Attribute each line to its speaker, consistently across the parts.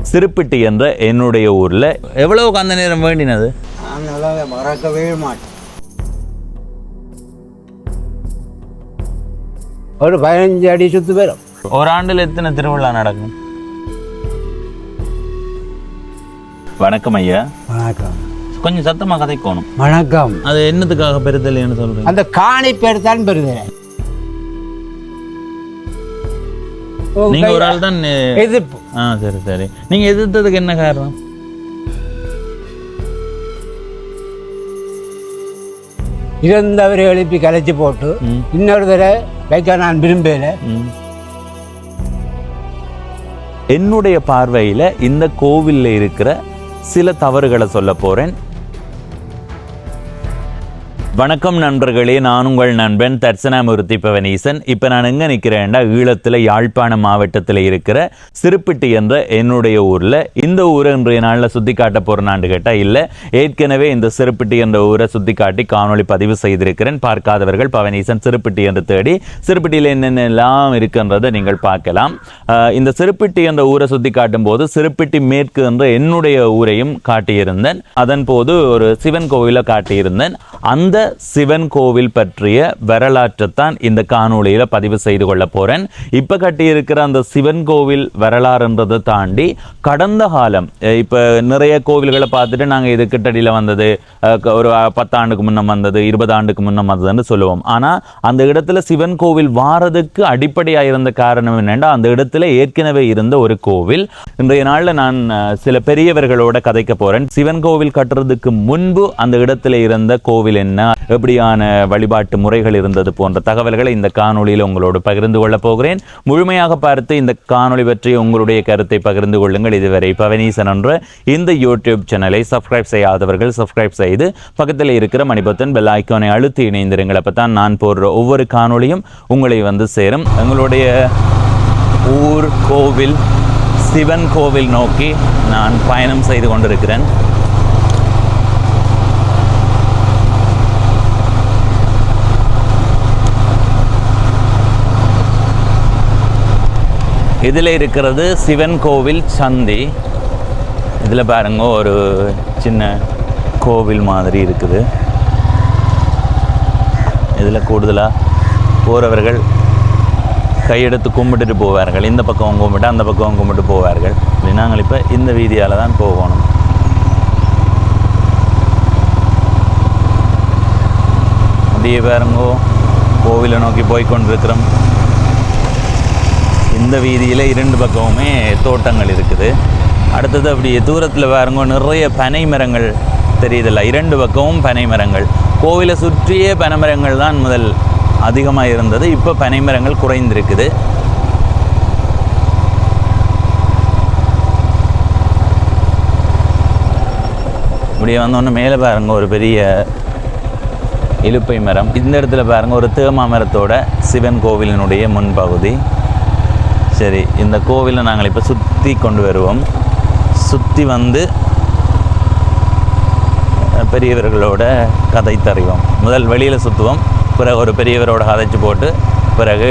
Speaker 1: சிறுப்பிட்டி என்ற என்னுடைய ஊரில் எவ்வளவு அந்த நேரம் வேண்டினது?
Speaker 2: மறக்கவே மாட்டேன். ஒரு 15 அடி சுத்து பேரும்.
Speaker 1: ஒரு ஆண்டில் எத்தனை திருவிழா நடக்கும்? வணக்கம் ஐயா.
Speaker 2: வணக்கம்.
Speaker 1: கொஞ்சம் சத்தமா கதைக்கணும்.
Speaker 2: வணக்கம்.
Speaker 1: அது என்னத்துக்காக பெறுதல்னு சொல்றீங்க?
Speaker 2: அந்த காணி பெருத்தான் பெறுதல்.
Speaker 1: நீங்க ஒரு ஆள் தான்
Speaker 2: எதிர்ப்பு.
Speaker 1: சரி சரி. நீங்க எதிர்த்ததுக்கு என்ன காரணம்?
Speaker 2: இறந்தவரை எழுப்பி கலைச்சி போட்டு இன்னொரு தடவை வைக்க நான் விரும்பல.
Speaker 1: என்னுடைய பார்வையில இந்த கோவில்ல இருக்கிற சில தவறுகளை சொல்ல போறேன். வணக்கம் நண்பர்களே, நான் உங்கள் நண்பன் தட்சணாமூர்த்தி பவனீசன். இப்போ நான் எங்கே நிற்கிறேன்டா, ஈழத்தில் யாழ்ப்பாணம் மாவட்டத்தில் இருக்கிற சிறுப்பிட்டி என்ற என்னுடைய ஊரில். இந்த ஊரை இன்றைய நாளில் சுற்றி காட்ட போகிறேன்னான்னு கேட்டால் இல்லை, ஏற்கனவே இந்த சிறுப்பிட்டி என்ற ஊரை சுற்றி காட்டி காணொளி பதிவு செய்திருக்கிறேன். பார்க்காதவர்கள் பவனீசன் சிறுப்பிட்டி என்று தேடி சிறுப்பிட்டியில் என்னென்னலாம் இருக்குன்றதை நீங்கள் பார்க்கலாம். இந்த சிறுப்பிட்டி என்ற ஊரை சுற்றி காட்டும் போது சிறுப்பிட்டி மேற்கு என்ற என்னுடைய ஊரையும் காட்டியிருந்தேன். அதன் போது ஒரு சிவன் கோவிலை காட்டியிருந்தேன். அந்த சிவன் கோவில் பற்றிய வரலாற்றைத்தான் இந்த காணொளியில பதிவு செய்து கொள்ள போறேன். இப்ப கட்டியிருக்கிற அந்த சிவன் கோவில் வரலாறுன்றதை தாண்டி கடந்த காலம், இப்ப நிறைய கோவில்களை பார்த்துட்டு நாங்க இது கிட்டடியில வந்தது ஒரு 10 ஆண்டுக்கு முன்னம் வந்தது, 20 ஆண்டுக்கு முன்னம் வந்ததுன்னு சொல்லுவோம். ஆனா அந்த இடத்துல சிவன் கோவில் வாரதுக்கு அடிப்படையா இருந்த காரணம் என்னன்னா, அந்த இடத்துல ஏற்கனவே இருந்த ஒரு கோவில். இன்றைய நாள்ல நான் சில பெரியவர்களோட கதைக்க போறேன். சிவன் கோவில் கட்டுறதுக்கு முன்பு அந்த இடத்துல இருந்த கோவில் என்ன, எப்படியான வழிபாட்டு முறைகள் இருந்தது போன்ற தகவல்களை இந்த காணொளியில் உங்களோடு பகிர்ந்து கொள்ள போகிறேன். முழுமையாக பார்த்து இந்த காணொளி பற்றி உங்களுடைய கருத்தை பகிர்ந்து கொள்ளுங்கள். இதுவரை பவனீசன் என்ற இந்த யூடியூப் சேனலை சப்ஸ்கிரைப் செய்யாதவர்கள் சப்ஸ்கிரைப் செய்து பக்கத்தில் இருக்கிற மணிபத்தன் பெல் ஐக்கானை அழுத்தி இணைந்திருங்கள். அப்பதான் நான் போடுற ஒவ்வொரு காணொளியும் உங்களை வந்து சேரும். எங்களுடைய ஊர் கோவில் சிவன் கோவில் நோக்கி நான் பயணம் செய்து கொண்டிருக்கிறேன். இதில் இருக்கிறது சிவன் கோவில் சந்தி. இதில் பாருங்க ஒரு சின்ன கோவில் மாதிரி இருக்குது. இதில் கூடுதலாக போகிறவர்கள் கையெடுத்து கும்பிட்டுட்டு போவார்கள். இந்த பக்கம் கும்பிட்டு அந்த பக்கம் கும்பிட்டு போவார்கள். நாங்கள் இப்போ இந்த வீதியால் தான் போகணும். அப்படியே பாருங்கோ கோவிலை நோக்கி போய்கொண்டிருக்கிறோம். இந்த வீதியில் 2 பக்கமுமே தோட்டங்கள் இருக்குது. அடுத்தது அப்படியே தூரத்தில் பாருங்க நிறைய பனை மரங்கள் தெரியுதில்ல, 2 பக்கமும் பனை மரங்கள். கோவிலை சுற்றியே பனை மரங்கள் தான் முதல் அதிகமாக இருந்தது. இப்போ பனை மரங்கள் குறைந்திருக்குது. இப்படியே வந்தோன்னு மேலே பாருங்க ஒரு பெரிய இலுப்பை மரம். இந்த இடத்துல பாருங்க ஒரு தேமா மரத்தோட சிவன் கோவிலினுடைய முன்பகுதி. சரி, இந்த கோவிலை நாங்கள் இப்போ சுற்றி கொண்டு வருவோம். சுற்றி வந்து பெரியவர்களோட கதை தருவோம். முதல் வெளியில் சுற்றுவோம், பிறகு ஒரு பெரியவரோட கதைச்சு போட்டு பிறகு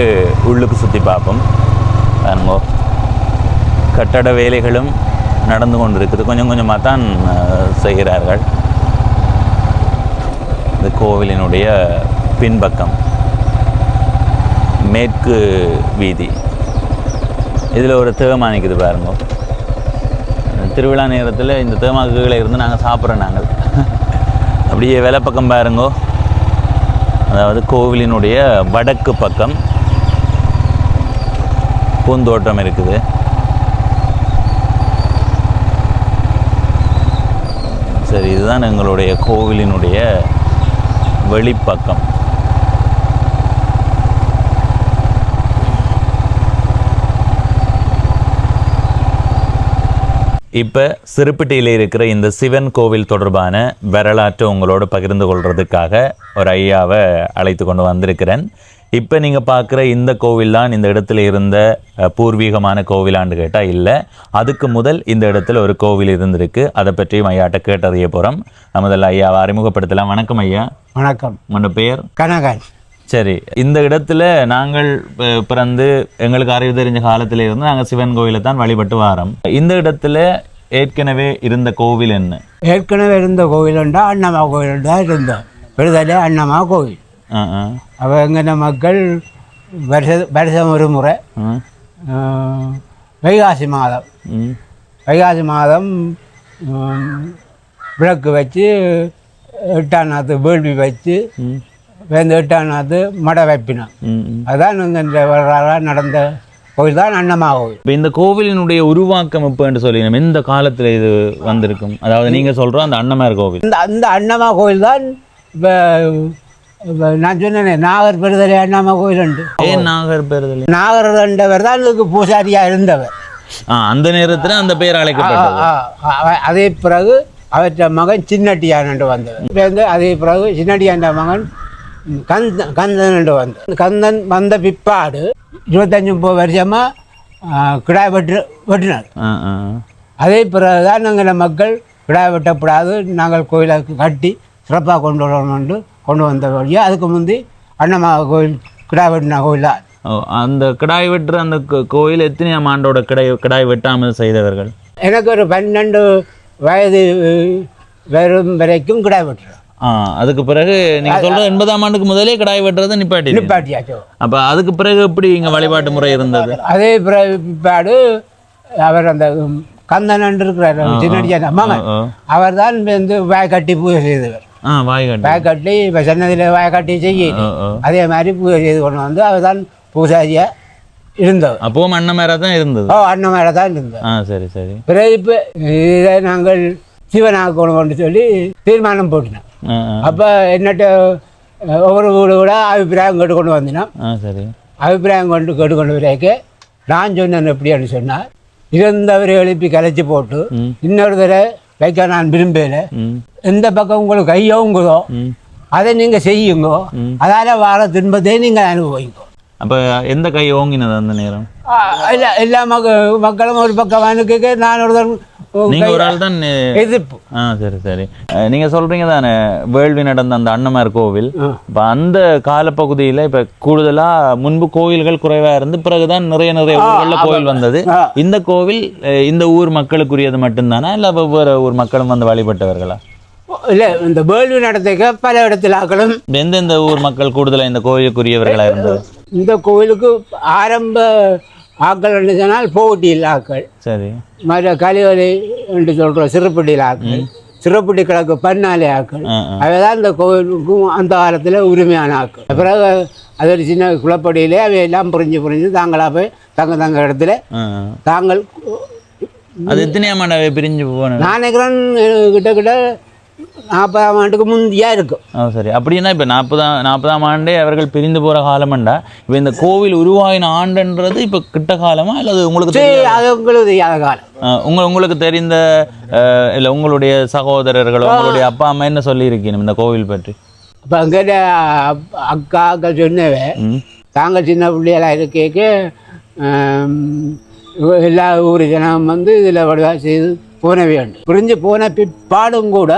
Speaker 1: உள்ளுக்கு சுற்றி பார்ப்போம். பாருங்கோ கட்டட வேலைகளும் நடந்து கொண்டு இருக்குது. கொஞ்சம் கொஞ்சமாக தான் செய்கிறார்கள். இந்த கோவிலினுடைய பின்பக்கம் மேற்கு வீதி. இதில் ஒரு தேமா நிற்குது பாருங்க. திருவிழா நேரத்தில் இந்த தேமாக்கு கீழே இருந்து நாங்கள் சாப்பிட்றோம். நாங்கள் அப்படியே வெலை பக்கம் பாருங்கோ, அதாவது கோவிலினுடைய வடக்கு பக்கம் பூந்தோட்டம் இருக்குது. சரி, இதுதான் எங்களுடைய கோவிலினுடைய வெளிப்பக்கம். இப்போ சிறுப்பிட்டியில் இருக்கிற இந்த சிவன் கோவில் தொடர்பான வரலாற்றை உங்களோடு பகிர்ந்து கொள்றதுக்காக ஒரு ஐயாவை அழைத்து கொண்டு வந்திருக்கிறேன். இப்போ நீங்கள் பார்க்குற இந்த கோவில் தான் இந்த இடத்துல இருந்த பூர்வீகமான கோவிலான்னு கேட்டால் இல்லை. அதுக்கு முதல் இந்த இடத்துல ஒரு கோவில் இருந்திருக்கு. அதை பற்றியும் ஐயாட்ட கேட்டறிய போகிறோம். முதல்ல ஐயாவை அறிமுகப்படுத்தலாம். வணக்கம் ஐயா.
Speaker 2: வணக்கம்.
Speaker 1: உங்களோட பெயர்?
Speaker 2: கனகன்.
Speaker 1: சரி, இந்த இடத்துல நாங்கள் பிறந்து எங்களுக்கு அறிவு தெரிஞ்ச காலத்துல இருந்து நாங்கள் சிவன் கோயிலை தான் வழிபட்டு வாரோம். இந்த இடத்துல ஏற்கனவே இருந்த கோவில் என்ன?
Speaker 2: ஏற்கனவே இருந்த கோவில் உண்டா அண்ணமா கோவில் தான் இருந்தோம். விடுதலை அண்ணமா கோவில். அப்போ எங்கன மக்கள் வருஷம் ஒரு முறை வைகாசி மாதம் விளக்கு வச்சு 8ஆம் நாத்து வேள்வி வச்சு வேந்த 8ஆம் நாத்து மடை வைப்பினோம். அதுதான் இந்த வரலாறு நடந்த கோயில் தான் அண்ணமா கோவில்.
Speaker 1: இப்போ இந்த கோவிலினுடைய உருவாக்கம் எப்போன்னு சொல்லினோம், எந்த காலத்தில் இது வந்திருக்கும்? அதாவது நீங்கள் சொல்கிற அந்த அண்ணமார் கோவில்,
Speaker 2: இந்த அண்ணமா கோயில் தான் இப்போ நான் சொன்னேன் நாகர் பெருதலை அண்ணாமா கோயில் உண்டு.
Speaker 1: ஏன் நாகர் பெருதலை?
Speaker 2: நாகர் என்றவர் தான் இதுக்கு பூசாரியாக இருந்தவர்.
Speaker 1: அந்த நேரத்தில் அந்த பெயர் அழைக்கப்பட்டது.
Speaker 2: அதே பிறகு அவற்ற மகன் சின்னட்டியான் என்று வந்தவர். அதே பிறகு சின்னட்டியான் மகன் கந்தன் என்று வந்தவர். கந்தன் வந்த பிற்பாடு 25-30 வருஷமாக கிடாய் வெட்டினார். அதே பிறகுதான் நாங்கள் மக்கள் கிடாய் வெட்டப்படாது, நாங்கள் கோயிலை கட்டி சிறப்பாக கொண்டு வரணும்னு கொண்டு வந்த வழியாக அதுக்கு முந்தி அண்ணமா கோயில் கிடாய் வெட்டின கோயில் தான்.
Speaker 1: அந்த கிடாய் வெட்டுற அந்த கோயில் எத்தனையாம் ஆண்டோட கிடாய் வெட்டாமல் செய்தவர்கள்?
Speaker 2: எனக்கு ஒரு 12 வயது வரும் வரைக்கும் கிடாய் வெட்டுறோம்.
Speaker 1: அதுக்கு பிறகு நீங்கள் சொல்கிற 80ஆம் ஆண்டுக்கு முதலே கிடாய் வெட்டுறதை
Speaker 2: நிப்பாட்டியாச்சு.
Speaker 1: அப்போ அதுக்கு பிறகு எப்படி இங்கே வழிபாட்டு முறை இருந்தது?
Speaker 2: அதே பிற்பாடு அவர் அந்த கந்தன் இருக்கிறார் சின்னடியான மகன், அவர் தான் வந்து வாய் கட்டி பூஜை செய்தவர். வாய் கட்டி இப்போ சன்னதியில் வாய் கட்டி செய்ய அதே மாதிரி பூஜை செய்து கொண்டு வந்து அவர் தான் பூசாரியாக இருந்தவர்.
Speaker 1: அப்போவும் அண்ணமாரா தான் இருந்தது?
Speaker 2: அண்ணமாரா தான் இருந்தது.
Speaker 1: சரி சரி.
Speaker 2: பிறகு இப்போ இதை நாங்கள் சிவனாக்கணும்னு சொல்லி தீர்மானம் போட்டினோம். அப்போ என்னட்ட ஒவ்வொரு வீடு கூட அபிப்பிராயம் கேட்டுக்கொண்டு வந்தினோம்.
Speaker 1: சரி.
Speaker 2: அபிப்பிராயம் கேட்டுக்கொண்டு வரைக்க நான் சொன்னேன் எப்படின்னு சொன்னால், இறந்தவரை எழுப்பி கலைச்சி போட்டு இன்னொரு தடவை வைக்க நான் விரும்பல. எந்த பக்கம் உங்களுக்கு கையோங்குதோ அதை நீங்கள் செய்யுங்கோ, அதால் வர துன்பத்தை நீங்கள் அனுபவிங்கோ.
Speaker 1: அப்போ எந்த கை ஓங்கினது அந்த நேரம்?
Speaker 2: எல்லா மக்களும் ஒரு பக்கம் அனுக்க நான்
Speaker 1: ஒரு ஆள் தான்
Speaker 2: எதிர்ப்பு.
Speaker 1: சரி சரி. நீங்கள் சொல்கிறீங்க தானே வேள்வி நடந்த அந்த அண்ணமார் கோவில், இப்போ அந்த காலப்பகுதியில் இப்போ கூடுதலாக முன்பு கோயில்கள் குறைவாக இருந்து பிறகுதான் நிறைய ஊர்களில் கோவில் வந்தது. இந்த கோவில் இந்த ஊர் மக்களுக்குரியது மட்டும்தானா இல்லை வெவ்வேறு ஊர் மக்களும் வந்து வழிபட்டவர்களா?
Speaker 2: இல்லை, இந்த வேள்வி நடத்திக்க பல இடத்துல ஆக்களும்.
Speaker 1: எந்தெந்த ஊர் மக்கள் கூடுதலாக இந்த கோயிலுக்குரியவர்களாக இருந்தது? இந்த
Speaker 2: கோயிலுக்கு ஆரம்ப ஆக்கள் என்று சொன்னால் போட்டியில் ஆக்கள்.
Speaker 1: சரி.
Speaker 2: மற்ற கலிவலை என்று சொல்கிற சிறுப்பட்டியில் ஆக்கள், சிறுப்பட்டி கிழக்கு பன்னாலே ஆக்கள். அவைதான் இந்த கோயிலுக்கும் அந்த காலத்தில் உரிமையான ஆக்கள். பிறகு அது ஒரு சின்ன குளப்படியிலே அவையெல்லாம் புரிஞ்சு தாங்களாக போய் தங்க இடத்துல தாங்கள்.
Speaker 1: அது எத்தனையாம் ஆண்டு பிரிஞ்சு போன?
Speaker 2: நான் நினைக்கிறேன் கிட்ட 40ஆம் ஆண்டுக்கு முந்தியா இருக்கும்.
Speaker 1: சரி. அப்படின்னா இப்போ 40ஆம் ஆண்டே அவர்கள் பிரிந்து போகிற காலம்ண்டா, இப்போ இந்த கோவில் உருவாகின ஆண்டுன்றது இப்போ கிட்ட காலமா இல்லை அது உங்களுக்கு?
Speaker 2: அது உங்களுக்கு தெரியாத காலம்.
Speaker 1: உங்களுக்கு தெரிந்த இல்லை உங்களுடைய சகோதரர்களோ உங்களுடைய அப்பா அம்மா என்ன சொல்லியிருக்கணும் இந்த கோவில் பற்றி?
Speaker 2: இப்போ அங்கே அக்காக்கள் சொன்னவே தாங்கள் சின்ன பிள்ளைகளாக இருக்க எல்லா ஊர் ஜனம் வந்து இதில் வடிவா செய்து போனவே உண்டு. புரிஞ்சு போன பிற்பாடும் கூட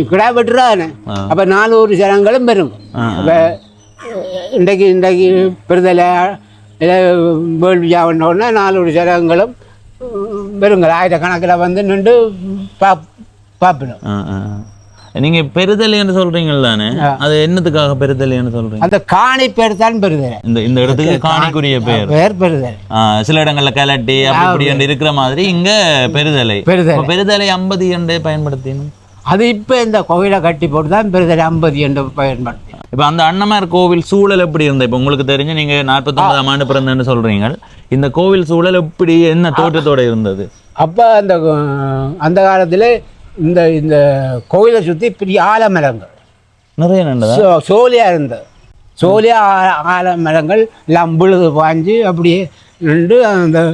Speaker 2: கிடா வெட்டுறானே. அப்போ 400 ஜனங்களும் பெறும். அப்போ இன்றைக்கு பெறுதலை வேள்வியாக உடனே 400 ஜனங்களும் பெறுங்கள் ஆயிரக்கணக்கில் வந்து நின்று பார்ப்பிடும்.
Speaker 1: நீங்கள் பெறுதலைன்னு சொல்கிறீங்கள் தானே, அது என்னத்துக்காக பெறுதலைன்னு சொல்கிறீங்க? அந்த
Speaker 2: காணி பேர் தான் பெறுதலை.
Speaker 1: இந்த இடத்துக்கு காணிக்குரிய பேர்
Speaker 2: பெறுதலை.
Speaker 1: சில இடங்களில் கலட்டி அப்படி இருக்கிற மாதிரி இங்கே பெறுதலை. பெறுதலை 50 என்று பயன்படுத்தினோம்.
Speaker 2: அது இப்போ இந்த கோவிலை கட்டி போட்டு தான் பெறுதலை 50 என்று பயன்படுத்தி.
Speaker 1: இப்போ அந்த அண்ணமார் கோவில் சூழல் எப்படி இருந்தது? இப்போ உங்களுக்கு தெரிஞ்சு நீங்கள் 49ஆம் ஆண்டு பிறந்தன்னு சொல்கிறீங்க, இந்த கோவில் சூழல் எப்படி என்ன தோற்றத்தோடு இருந்தது?
Speaker 2: அப்போ அந்த காலத்தில் இந்த இந்த கோயிலை சுற்றி பெரிய ஆலமரங்கள்
Speaker 1: நிறைய நண்டது,
Speaker 2: சோழியாக இருந்தது. சோழியாக ஆலமரங்கள் எல்லாம் விழுது பாஞ்சு அப்படியே நின்று அந்த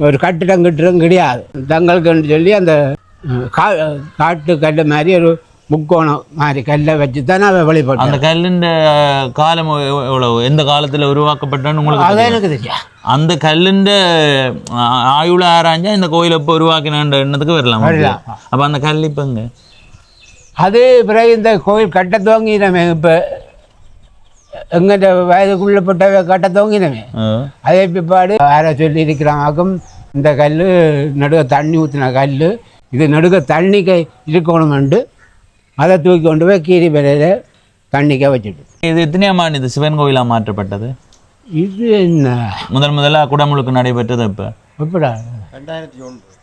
Speaker 2: ஒரு கட்டிடம் கிடையாது. தங்களுக்கு சொல்லி அந்த காட்டு கல் மாதிரி ஒரு முக்கோணம் மாதிரி கல்லை வச்சு தானே அவன் வழிபட்டு.
Speaker 1: அந்த கல்லின் காலம் எவ்வளவு, எந்த காலத்தில் உருவாக்கப்பட்டான்னு உங்களுக்கு?
Speaker 2: அதான் எனக்கு தெரியும்.
Speaker 1: அந்த கல்லின் ஆயுள ஆராய்ஞ்சா இந்த கோயிலை இப்போ உருவாக்கினான்ற எண்ணத்துக்கு வரலாம். அப்போ அந்த கல் இப்போங்க
Speaker 2: அது பிறகு இந்த கோயில் கட்ட துவங்கி நம்ம இப்போ எங்கிட்ட வயதுக்குள்ளப்பட்டவை கட்ட தோங்கினவே அதே பிற்பாடு யாரை சொல்லி இருக்கிறாக்கும் இந்த கல் நடுக தண்ணி ஊற்றின கல் இது நடுக தண்ணிக்கு இருக்கணுமெண்டு அதை தூக்கி கொண்டு போய் கீரி பெறையில் தண்ணிக்க வச்சுட்டு.
Speaker 1: இது எத்தனையாம் ஆண்டு இது சிவன் கோயிலாக மாற்றப்பட்டது?
Speaker 2: இது என்ன
Speaker 1: முதல்ல குடமுழுக்கு நடைபெற்றது இப்போ
Speaker 2: எப்படா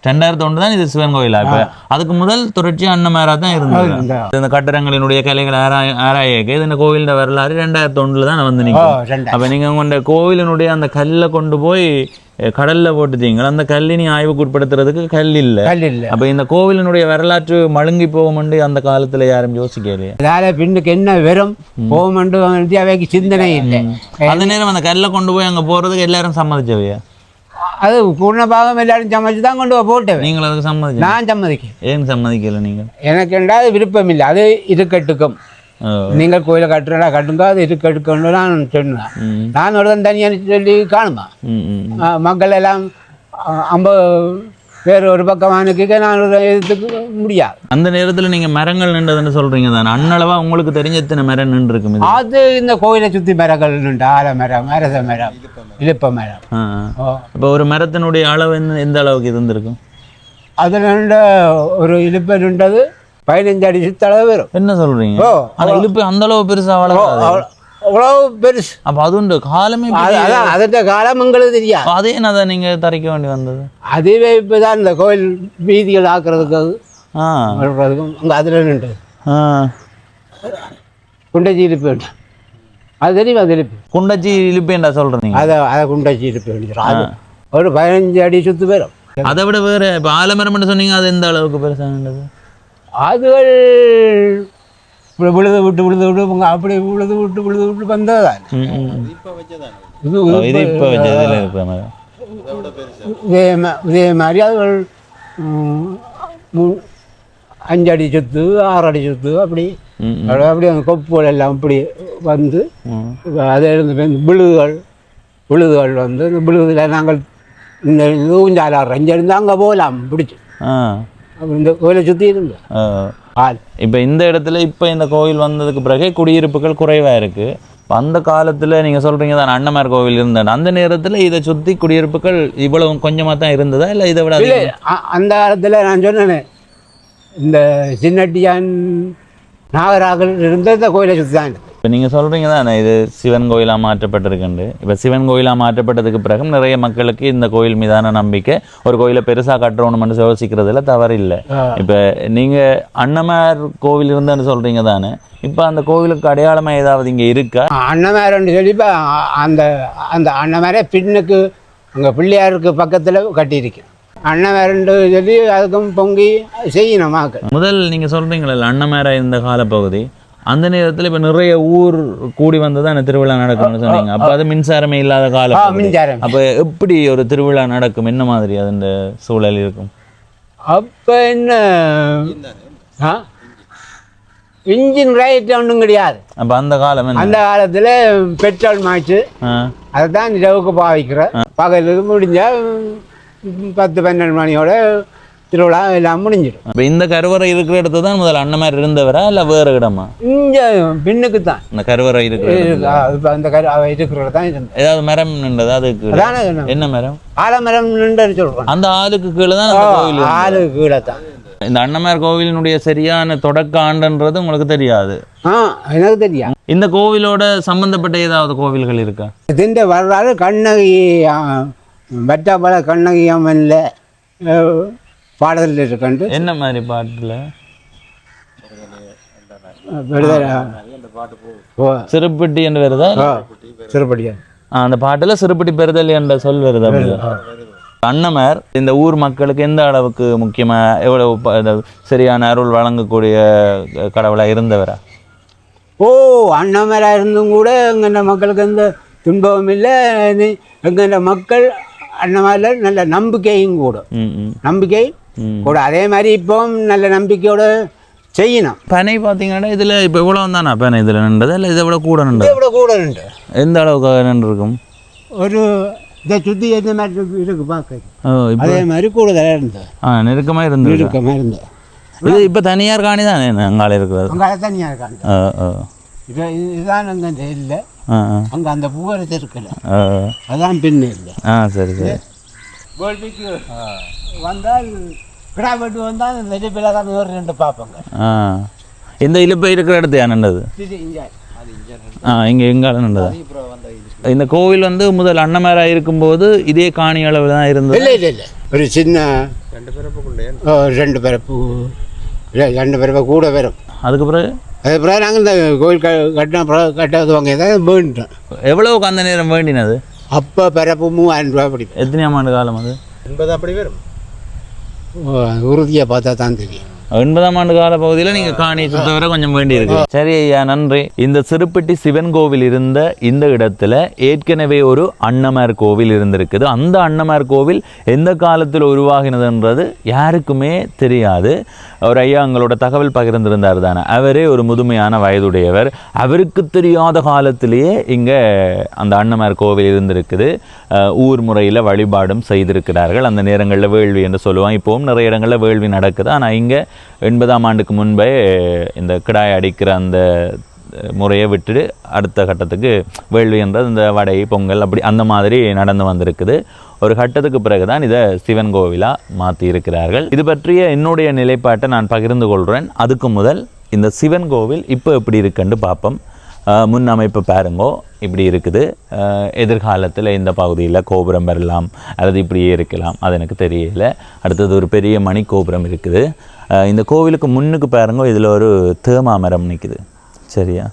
Speaker 1: 2001 தான் இது சிவன் கோயிலா? இப்போ அதுக்கு முதல் தொடர்ச்சி அன்னமேரா தான் இருந்தது. இந்த கட்டடங்களினுடைய கலைகள் ஆராயக்க இது இந்த கோயிலோட வரலாறு 2001 தான் வந்து நிற்கும். அப்போ நீங்கள் உங்க கோவிலினுடைய அந்த கல்லை கொண்டு போய் கடல்ல போட்டுட்டீங்க, அந்த கல்லினி ஆய்வுக்கு உட்படுத்துறதுக்கு கல் இல்லை. அப்போ இந்த கோவிலினுடைய வரலாற்று மழுங்கி போகும்ண்டு அந்த காலத்துல யாரும் யோசிக்கலையே.
Speaker 2: அதால பின்னுக்கு என்ன வெறும் போகும்ண்டு அவைக்கு சிந்தனை இல்லை.
Speaker 1: அந்த நேரம் அந்த கல்லை கொண்டு போய் அங்க போறதுக்கு எல்லாரும் சம்மதிச்சவையா?
Speaker 2: அது பூர்ண பாகம் எல்லாரும் சம்மதிச்சு தான் கொண்டு போட்டேன்.
Speaker 1: நீங்கள் அதுக்கு சம்மதிச்சு?
Speaker 2: நான் சம்மதிக்கேன்.
Speaker 1: ஏன் சம்மதிக்கல நீங்க?
Speaker 2: எனக்கு என்றால் விருப்பம் இல்லை. அது இருக்கட்டுக்கும், நீங்கள் கோயிலை கட்டுறா கட்டுங்க, அது இருக்கட்டுக்கொண்டு நான் சொன்னேன். நான் ஒரு தனியாக சொல்லி காணுமா மக்கள் எல்லாம் 50 பேர் ஒரு பக்கம் அனுக்க நான் எதிர்த்துக்க முடியாது.
Speaker 1: அந்த நேரத்தில் நீங்கள் மரங்கள் நின்றதுன்னு சொல்கிறீங்க தானே, அன்னளவா உங்களுக்கு தெரிஞ்ச எத்தனை மரம் நின்று இருக்கும்?
Speaker 2: அது இந்த கோயிலை சுற்றி மரங்கள் நின்று ஆலமரம், அரச மரம், இழுப்ப மரம்.
Speaker 1: இப்போ ஒரு மரத்தினுடைய அளவு எந்த அளவுக்கு இருந்திருக்கும்?
Speaker 2: அதில் ஒரு இழுப்பை நின்றது 15 அடி சுத்தளவு வரும்.
Speaker 1: என்ன சொல்கிறீங்க? ஆனால் இழுப்பு அந்த அளவு பெருசாக வளரும்?
Speaker 2: அவ்வளவு பெருசு.
Speaker 1: அப்போ அது உண்டு காலமே?
Speaker 2: அதான் அதோட காலம் உங்களுக்கு தெரியாது.
Speaker 1: அதே அதை நீங்கள் தரைக்க வேண்டி வந்தது?
Speaker 2: அதுவே இப்போ தான் இந்த கோயில் வீதிகள் ஆக்குறதுக்கு அங்கே அதில் நின்று குண்டச்சி இழுப்பு வேண்டாம். அது தெரியும். அது இழுப்பு குண்டச்சி
Speaker 1: இழுப்பேன்டா சொல்கிறீங்க?
Speaker 2: அதை குண்டச்சி இழுப்பு வேண்டியது. அது ஒரு 15 அடி சுற்று பேரும்.
Speaker 1: அதை விட வேறு இப்போ ஆலமரம் சொன்னீங்க, அது எந்த அளவுக்கு பெருசானது?
Speaker 2: அதுகள் விழுது விட்டு அப்படி விழுது விட்டு வந்ததுதான். இதே மாதிரி அதுகள் 5 அடி சுத்து, 6 அடி சுத்து, அப்படி அப்படி அந்த கொப்புகள் எல்லாம் அப்படி வந்து அதே விழுதுகள் வந்து இந்த விழுதுல நாங்கள் இந்த ஊஞ்சாலாடுற இருந்து அங்கே போகலாம் பிடிச்சி இந்த கோயிலை சுற்றி இருந்தோம்.
Speaker 1: இப்போ இந்த இடத்துல இப்போ இந்த கோயில் வந்ததுக்கு பிறகு குடியிருப்புகள் குறைவாக இருக்குது. அந்த காலத்தில் நீங்கள் சொல்கிறீங்க தான் அன்னமார் கோவில் இருந்தேன், அந்த நேரத்தில் இதை சுற்றி குடியிருப்புகள் இவ்வளவு கொஞ்சமாக தான் இருந்ததா இல்லை இதை விட?
Speaker 2: அந்த காலத்தில் நான் சொன்னேன் இந்த சின்னட்டியான் நாகராகல் இருந்த இந்த கோயிலை சுற்றி தான்.
Speaker 1: இப்போ நீங்கள் சொல்கிறீங்க தானே இது சிவன் கோயிலாக மாற்றப்பட்டிருக்குண்டு. இப்போ சிவன் கோயிலாக மாற்றப்பட்டதுக்கு பிறகு நிறைய மக்களுக்கு இந்த கோயில் மீதான நம்பிக்கை, ஒரு கோயிலை பெருசாக கட்டுறோம்னு யோசிக்கிறதுல தவறு இல்லை. இப்போ நீங்கள் அன்னமார் கோவில் இருந்தேன்னு சொல்கிறீங்க தானே, இப்போ அந்த கோவிலுக்கு அடையாளமாக ஏதாவது இங்கே இருக்கா?
Speaker 2: அன்னமாரன்னு சொல்லி இப்போ அந்த அந்த அன்னமாரே பின்னுக்கு அங்கே பிள்ளையாருக்கு பக்கத்தில் கட்டியிருக்கு. அன்னமாரன்னு சொல்லி அதுக்கும் பொங்கி செய்யணும் மக்கள். முதல்
Speaker 1: நீங்கள் சொல்கிறீங்களா அன்னமாரா இந்த காலப்பகுதி, அந்த நேரத்தில் இப்போ நிறைய ஊர் கூடி வந்து தான் திருவிழா நடக்கும்னு சொன்னீங்க. அப்போ அது மின்சாரமே இல்லாத காலம்.
Speaker 2: மின்சாரம்
Speaker 1: அப்போ எப்படி ஒரு திருவிழா நடக்கும்? என்ன மாதிரி அது சூழல் இருக்கும்?
Speaker 2: அப்போ என்ன இன்ஜின் ரைட் ஒன்றும் கிடையாது.
Speaker 1: அப்போ அந்த காலம்
Speaker 2: அந்த காலத்தில் பெட்ரோல் மாய்ச்சு அதை தான் இரவுக்கு பாவிக்கிறேன். பகலுக்கு முடிஞ்சால் 10-12 மணியோட திருவிழா எல்லாம் முடிஞ்சிடும்.
Speaker 1: இப்போ இந்த கருவறை இருக்கிற இடத்துல தான் முதல்ல அன்னமார் இருந்தவரா இல்லை வேறு இடமா?
Speaker 2: இங்கே பின்னுக்கு தான்
Speaker 1: இந்த கருவறை இருக்கிற
Speaker 2: இப்போ அந்த இருக்கிற தான் இருந்தது.
Speaker 1: ஏதாவது மரம் நின்றது? அதுக்கு என்ன மரம்?
Speaker 2: ஆலமரம் நின்று சொல்கிறோம்.
Speaker 1: அந்த ஆளுக்கு கீழே தான் கோவில்.
Speaker 2: ஆளுக்கு கீழே தான்.
Speaker 1: இந்த அன்னமார் கோவிலினுடைய சரியான தொடக்க ஆண்டுன்றது உங்களுக்கு தெரியாது?
Speaker 2: எனக்கு தெரியாது.
Speaker 1: இந்த கோவிலோட சம்பந்தப்பட்ட ஏதாவது கோவில்கள் இருக்கா?
Speaker 2: இதுன்ற வரலாறு கண்ணகி வட்டாப்பாள கண்ணகி அம்மன்ல பாடல் இருக்கண்டு.
Speaker 1: என்ன மாதிரி பாட்டுல? சிறுப்பட்டி என்று வருதா?
Speaker 2: சிறுப்பட்டியா
Speaker 1: அந்த பாட்டுல சிறுப்பட்டி பெறுதல் என்ற சொல் வருது. அன்னமார் இந்த ஊர் மக்களுக்கு எந்த அளவுக்கு முக்கியமா, எவ்வளவு சரியான அருள் வழங்கக்கூடிய கடவுளா இருந்தவரா?
Speaker 2: அன்னமாரா இருந்தும் கூட எங்க மக்களுக்கு எந்த துன்பமும் இல்லை. எங்க மக்கள் அன்னமாரில நல்ல நம்பிக்கையும் கூட, நம்பிக்கை கூட. அதே மாதிரி இப்போ நல்ல நம்பிக்கையோட செய்யணும்.
Speaker 1: பனை பார்த்தீங்கன்னா இதில் இப்போ இவ்வளோ தானே பனை இதில் நின்றது, இல்லை இதை விட கூட நின்று?
Speaker 2: இவ்வளோ கூட நின்று.
Speaker 1: எந்த அளவுக்கு நின்று இருக்கும்?
Speaker 2: ஒரு இதை சுற்றி எந்த மாதிரி இருக்கு பார்க்க, அதே மாதிரி கூடுதலாக இருந்தது.
Speaker 1: நெருக்கமாக இருந்தது.
Speaker 2: நெருக்கமாக இருந்தது.
Speaker 1: இது இப்போ தனியார் காணி தானே அங்கால இருக்கிறது?
Speaker 2: அங்கால தனியார் காணி. இப்போ இதுதான் அங்கே இல்லை, அங்கே அந்த பூவரசு இருக்குல்ல,
Speaker 1: ஆ
Speaker 2: அதான் பின்னு இல்லை.
Speaker 1: சரி சரி.
Speaker 2: வேள்விக்கு வந்தால் கிடா வெட்டு வந்தால் நிறைய பேர் தான் ஒரு ரெண்டு பார்ப்பாங்க.
Speaker 1: இந்த இழுப்பை இருக்கிற இடத்து என்னது? இங்கே எங்கால நண்டதா? இந்த கோவில் வந்து முதல் அன்னமேராக இருக்கும்போது இதே காணி அளவில் தான் இருந்தது.
Speaker 2: இல்லை இல்லை இல்லை, ஒரு சின்ன 2 பிறப்பு கூட வரும்.
Speaker 1: அதுக்கு பிறகு
Speaker 2: நாங்கள் இந்த கோவில் கட்டுவாங்க ஏதாவது வேண்டிட்டோம்.
Speaker 1: எவ்வளவுக்கு அந்த நேரம் வேண்டினது?
Speaker 2: அப்போ பிறப்பு 3000 ரூபா அப்படி.
Speaker 1: எத்தனையாம் ஆண்டு காலம் அது?
Speaker 2: 80 அப்படி வரும். உறுதியாக பார்த்தா தான் தெரியும்.
Speaker 1: 80ஆம் ஆண்டு கால பகுதியில் நீங்கள் காணி சுத்தவரை கொஞ்சம் வேண்டி இருக்கு. சரி ஐயா, நன்றி. இந்த சிறுப்பிட்டி சிவன் கோவில் இருந்த இந்த இடத்துல ஏற்கனவே ஒரு அன்னமார் கோவில் இருந்திருக்குது. அந்த அன்னமார் கோவில் எந்த காலத்தில் உருவாகினதுன்றது யாருக்குமே தெரியாது. ஒரு ஐயா எங்களோட தகவல் பகிர்ந்திருந்தார் தானே, அவரே ஒரு முதுமையான வயதுடையவர். அவருக்கு தெரியாத காலத்திலேயே இங்கே அந்த அன்னமார் கோவில் இருந்திருக்குது. ஊர் முறையில் வழிபாடும் செய்திருக்கிறார்கள். அந்த நேரங்களில் வேள்வி என்று சொல்லுவாங்க. இப்போவும் நிறைய இடங்களில் வேள்வி நடக்குது. ஆனால் இங்கே 80ஆம் ஆண்டுக்கு முன்பே இந்த கிடாய் அடிக்கிற அந்த முறையை விட்டுட்டு அடுத்த கட்டத்துக்கு வேள்வி என்றது இந்த வடை பொங்கல் அப்படி அந்த மாதிரி நடந்து வந்திருக்குது. ஒரு கட்டத்துக்கு பிறகுதான் இதை சிவன் கோவிலாக மாற்றி இருக்கிறார்கள். இது பற்றிய என்னுடைய நிலைப்பாட்டை நான் பகிர்ந்து கொள்கிறேன். அதுக்கு முதல் இந்த சிவன் கோவில் இப்போ எப்படி இருக்குன்னு பார்ப்போம். முன் அமைப்பு பாருங்கோ, இப்படி இருக்குது. எதிர்காலத்தில் இந்த பகுதியில் கோபுரம் வரலாம் அல்லது இப்படியே இருக்கலாம், அது எனக்கு தெரியல. அடுத்தது ஒரு பெரிய மணி கோபுரம் இருக்குது. இந்த கோவிலுக்கு முன்னுக்கு பாருங்கோ, இதில் ஒரு தேமா மரம் நிற்குது. சரியா?